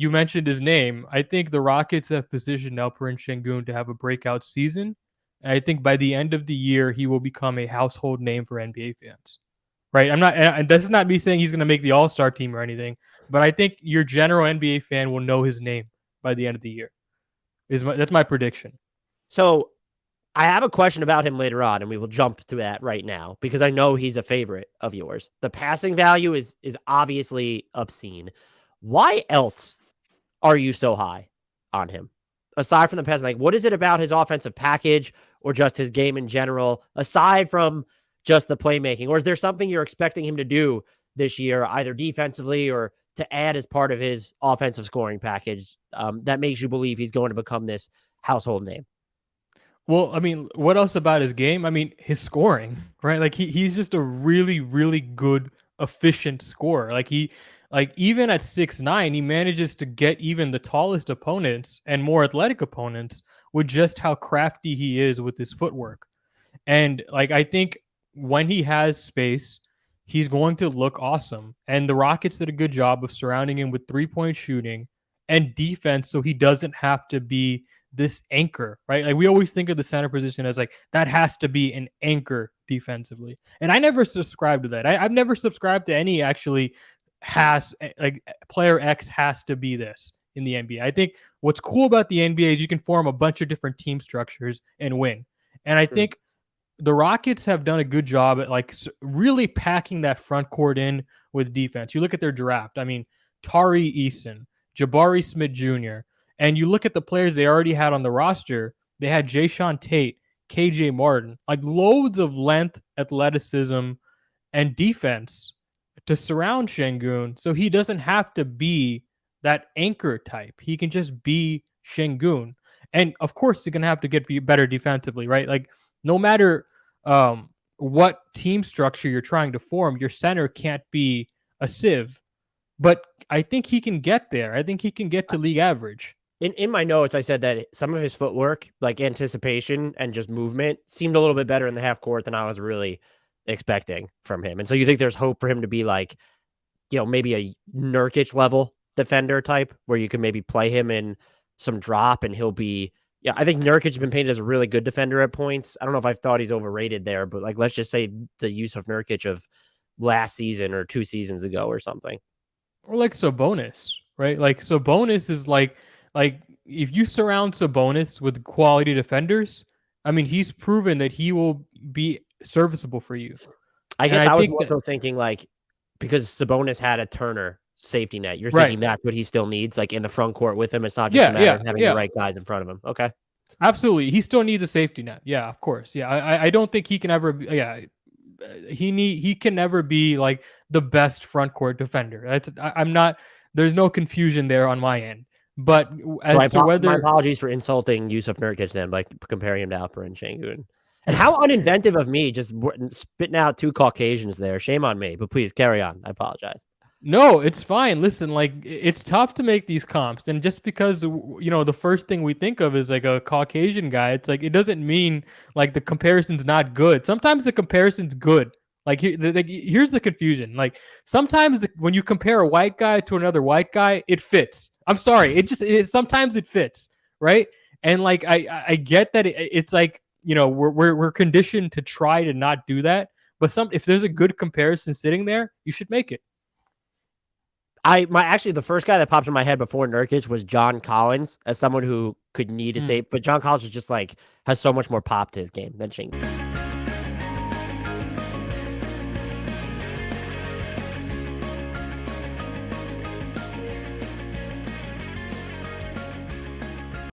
you mentioned his name. I think the Rockets have positioned Alperen Şengün to have a breakout season. And I think by the end of the year, he will become a household name for NBA fans. Right? I'm not, and this is not me saying he's going to make the All-Star team or anything, but I think your general NBA fan will know his name by the end of the year. That's my prediction. So I have a question about him later on, and we will jump to that right now because I know he's a favorite of yours. The passing value is obviously obscene. Why else are you so high on him? Aside from the passing, like what is it about his offensive package or just his game in general, aside from just the playmaking? Or is there something you're expecting him to do this year, either defensively or to add as part of his offensive scoring package that makes you believe he's going to become this household name? Well, I mean, what else about his game? I mean, his scoring, right? Like he's just a really, really good, efficient scorer. Like even at 6'9", he manages to get even the tallest opponents and more athletic opponents with just how crafty he is with his footwork. And like I think when he has space, he's going to look awesome. And the Rockets did a good job of surrounding him with 3-point shooting and defense so he doesn't have to be this anchor, right? Like we always think of the center position as like that has to be an anchor defensively. And I never subscribed to that. I've never subscribed to any actually has like player X has to be this in the NBA. I think what's cool about the NBA is you can form a bunch of different team structures and win. And I think the Rockets have done a good job at like really packing that front court in with defense. You look at their draft. I mean, Tari Eason, Jabari Smith Jr., and you look at the players they already had on the roster. They had Jayshawn Tate, KJ Martin, like loads of length, athleticism, and defense to surround Şengün, so he doesn't have to be that anchor type. He can just be Şengün. And of course, he's going to have to get better defensively, right? Like no matter what team structure you're trying to form, your center can't be a sieve. But I think he can get there. I think he can get to league average. In my notes, I said that some of his footwork, like anticipation and just movement, seemed a little bit better in the half court than I was really expecting from him. And so you think there's hope for him to be like, maybe a Nurkic level defender type where you can maybe play him in some drop and he'll be, I think Nurkic has been painted as a really good defender at points. I don't know if I've thought he's overrated there, but like, let's just say the use of Nurkic of last season or 2 seasons ago or something. Or like Sabonis, right? Like Sabonis is like if you surround Sabonis with quality defenders, I mean, he's proven that he will be serviceable for you. I guess I was also thinking like because Sabonis had a Turner safety net, you're thinking that's what he still needs, like in the front court with him. It's not just a matter of having the right guys in front of him. Okay, absolutely, he still needs a safety net. Yeah, of course. Yeah, I don't think he can ever. He can never be like the best front court defender. I'm not. There's no confusion there on my end. But as to whether, my apologies for insulting Jusuf Nurkic then by comparing him to Alperen Şengün. And how uninventive of me just spitting out 2 Caucasians there. Shame on me, but please carry on. I apologize. No, it's fine. Listen, like it's tough to make these comps, and just because the first thing we think of is like a Caucasian guy, it's like it doesn't mean like the comparison's not good. Sometimes the comparison's good. Like here's the confusion. Like sometimes when you compare a white guy to another white guy, it fits. I'm sorry, sometimes it fits, right? And like I get that it's like we're conditioned to try to not do that, but if there's a good comparison sitting there, you should make it. Actually the first guy that popped in my head before Nurkic was John Collins as someone who could need a save, but John Collins is just like has so much more pop to his game than Şengün.